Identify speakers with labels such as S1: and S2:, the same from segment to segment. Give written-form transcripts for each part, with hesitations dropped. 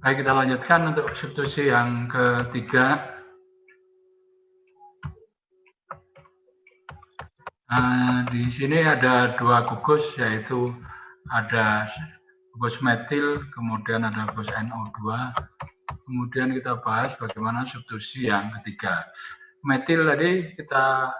S1: Baik, kita lanjutkan untuk substitusi yang ketiga. Di sini ada dua gugus, yaitu ada gugus metil, kemudian ada gugus NO2. Kemudian kita bahas bagaimana substitusi yang ketiga. Metil tadi kita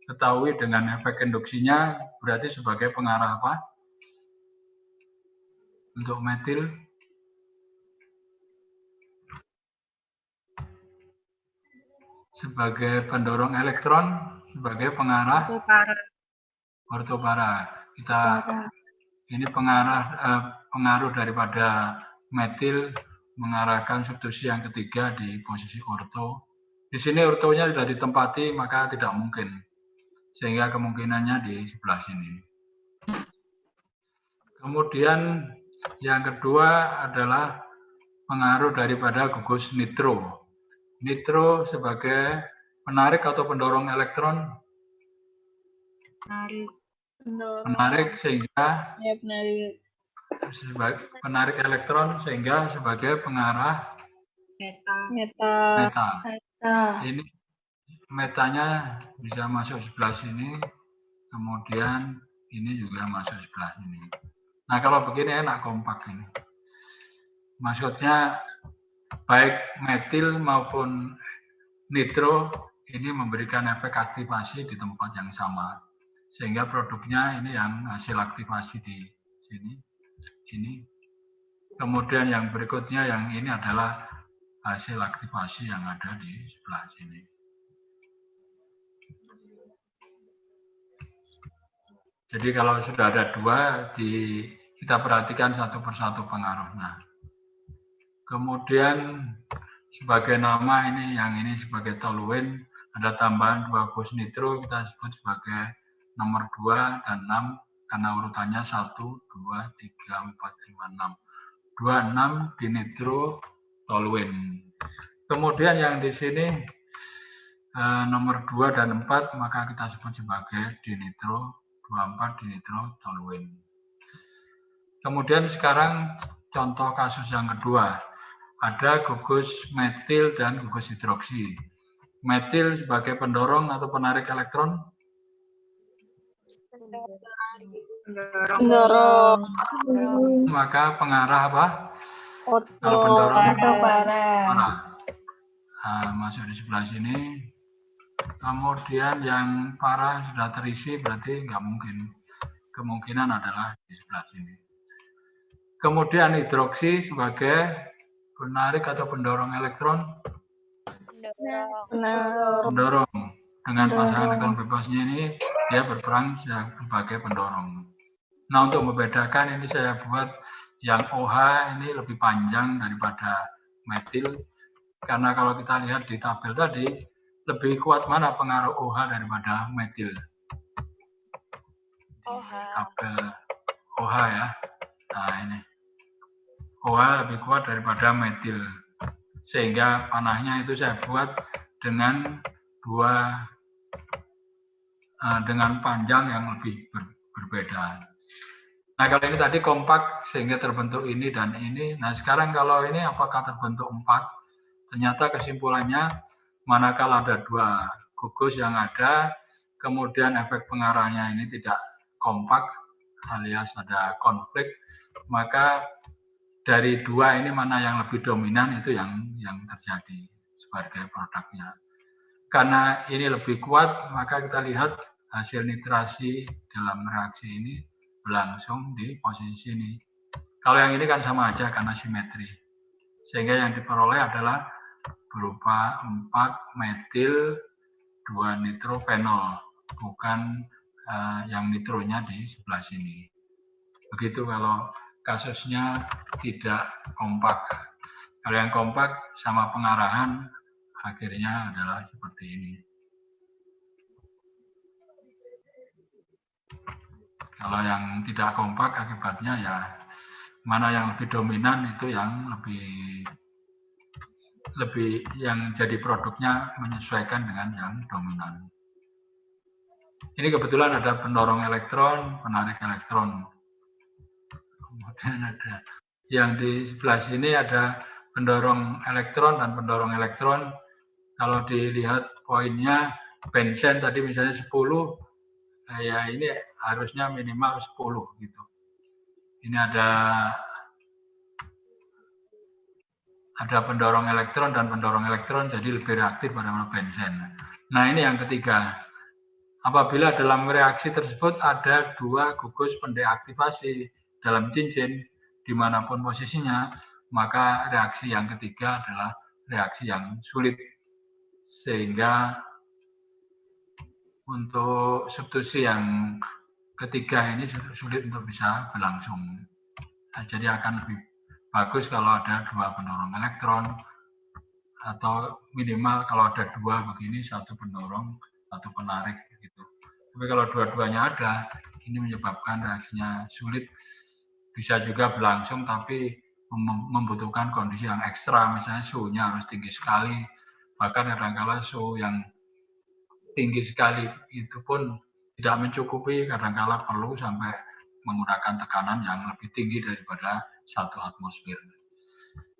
S1: ketahui dengan efek induksinya berarti sebagai pengarah apa? Untuk metil sebagai pendorong elektron, sebagai pengarah ortopara. Ini pengaruh daripada metil mengarahkan substitusi yang ketiga di posisi orto. Di sini ortonya sudah ditempati, maka tidak mungkin. Sehingga kemungkinannya di sebelah sini. Kemudian yang kedua adalah pengaruh daripada gugus nitro. Nitro sebagai penarik atau pendorong elektron. Penarik sehingga penarik elektron sehingga sebagai pengarah meta. Ini metanya bisa masuk sebelah sini, kemudian ini juga masuk sebelah sini. Nah, kalau begini enak kompak ini. Maksudnya baik metil maupun nitro ini memberikan efek aktivasi di tempat yang sama. Sehingga produknya ini yang hasil aktivasi di sini. Kemudian yang berikutnya yang ini adalah hasil aktivasi yang ada di sebelah sini. Jadi kalau sudah ada dua, kita perhatikan satu persatu pengaruhnya. Kemudian sebagai nama ini, yang ini sebagai toluene, ada tambahan 2 gugus nitro, kita sebut sebagai nomor 2 dan 6, karena urutannya 1, 2, 3, 4, 5, 6. 2, 6 di nitro toluene. Kemudian yang di sini nomor 2 dan 4, maka kita sebut sebagai dinitro 24 dinitro toluene. Kemudian sekarang contoh kasus yang kedua. Ada gugus metil dan gugus hidroksi. Metil sebagai pendorong atau penarik elektron?
S2: Pendorong.
S1: Maka pengarah apa? Kalau pendorong masuk di sebelah sini. Kemudian yang para sudah terisi berarti nggak mungkin. Kemungkinan adalah di sebelah sini. Kemudian hidroksi sebagai penarik atau pendorong elektron? Pendorong. Dengan pasangan elektron bebasnya ini dia berperan sebagai pendorong. Nah, untuk membedakan ini saya buat yang OH ini lebih panjang daripada metil. Karena kalau kita lihat di tabel tadi, lebih kuat mana pengaruh OH daripada metil? Tabel OH ya. Nah, ini. OH lebih kuat daripada metil. Sehingga panahnya itu saya buat dengan dengan panjang yang lebih berbeda. Nah, kalau ini tadi kompak sehingga terbentuk ini dan ini. Nah, sekarang kalau ini apakah terbentuk 4? Ternyata kesimpulannya manakala ada 2 gugus yang ada, kemudian efek pengarahnya ini tidak kompak alias ada konflik, maka dari 2 ini mana yang lebih dominan itu yang terjadi sebagai produknya. Karena ini lebih kuat, maka kita lihat hasil nitrasi dalam reaksi ini berlangsung di posisi ini. Kalau yang ini kan sama aja karena simetri. Sehingga yang diperoleh adalah berupa 4 metil 2 nitrophenol, bukan yang nitronya di sebelah sini. Begitu kalau kasusnya tidak kompak. Kalau yang kompak sama pengarahan akhirnya adalah seperti ini. Kalau yang tidak kompak akibatnya ya mana yang lebih dominan itu yang lebih yang jadi produknya menyesuaikan dengan yang dominan. Ini kebetulan ada pendorong elektron, penarik elektron. Kemudian ada yang di sebelah sini ada pendorong elektron dan pendorong elektron. Kalau dilihat poinnya, benzen tadi misalnya 10, ya ini harusnya minimal 10 gitu. Ini ada pendorong elektron dan pendorong elektron, jadi lebih reaktif pada benzen. Nah ini yang ketiga. Apabila dalam reaksi tersebut ada dua gugus pendeaktivasi dalam cincin, dimanapun posisinya, maka reaksi yang ketiga adalah reaksi yang sulit. Sehingga untuk substitusi yang ketiga ini sulit untuk bisa berlangsung. Nah, jadi akan lebih bagus kalau ada dua pendorong elektron, atau minimal kalau ada dua begini, satu pendorong, satu penarik gitu. Tapi kalau dua-duanya ada, ini menyebabkan reaksinya sulit. Bisa juga berlangsung tapi membutuhkan kondisi yang ekstra, misalnya suhunya harus tinggi sekali. Bahkan kadang-kala suhu yang tinggi sekali itu pun tidak mencukupi, kadang-kala perlu sampai menggunakan tekanan yang lebih tinggi daripada 1 atmosfer.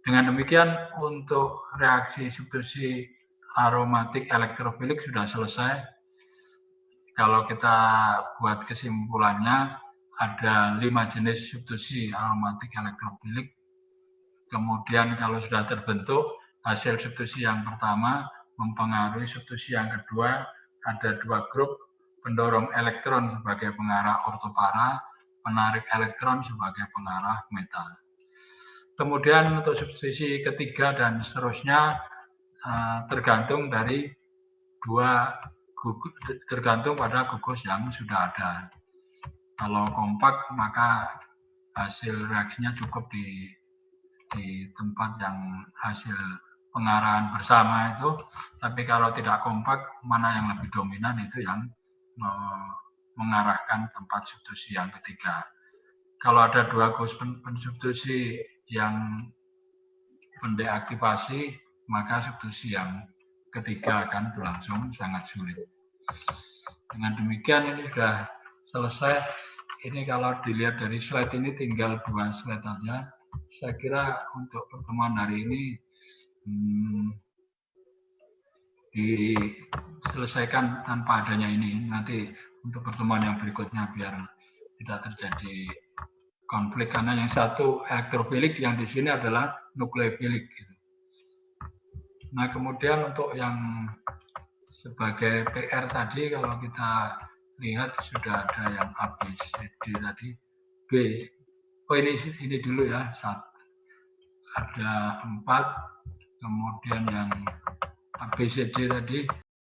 S1: Dengan demikian, untuk reaksi substitusi aromatik elektrofilik sudah selesai. Kalau kita buat kesimpulannya, ada 5 jenis substitusi aromatik elektrofilik. Kemudian kalau sudah terbentuk, hasil substitusi yang pertama mempengaruhi substitusi yang kedua. Ada 2 grup, pendorong elektron sebagai pengarah ortopara, penarik elektron sebagai pengarah metal. Kemudian untuk substitusi ketiga dan seterusnya tergantung dari tergantung pada gugus yang sudah ada. Kalau kompak maka hasil reaksinya cukup di tempat yang hasil pengarahan bersama itu. Tapi kalau tidak kompak, mana yang lebih dominan itu yang mengarahkan tempat substitusi yang ketiga. Kalau ada 2 gugus pensubstitusi yang pendeaktivasi, maka substitusi yang ketiga akan berlangsung sangat sulit. Dengan demikian ini sudah selesai. Ini kalau dilihat dari slide ini tinggal 2 slide saja. Saya kira untuk pertemuan hari ini diselesaikan tanpa adanya ini. Nanti untuk pertemuan yang berikutnya biar tidak terjadi konflik, karena yang satu elektrofilik, yang di sini adalah nukleofilik. Nah, kemudian untuk yang sebagai PR tadi, kalau kita lihat sudah ada yang A, B, C, D tadi. B, oh ini dulu ya, ada 4, kemudian yang A, B, C, D tadi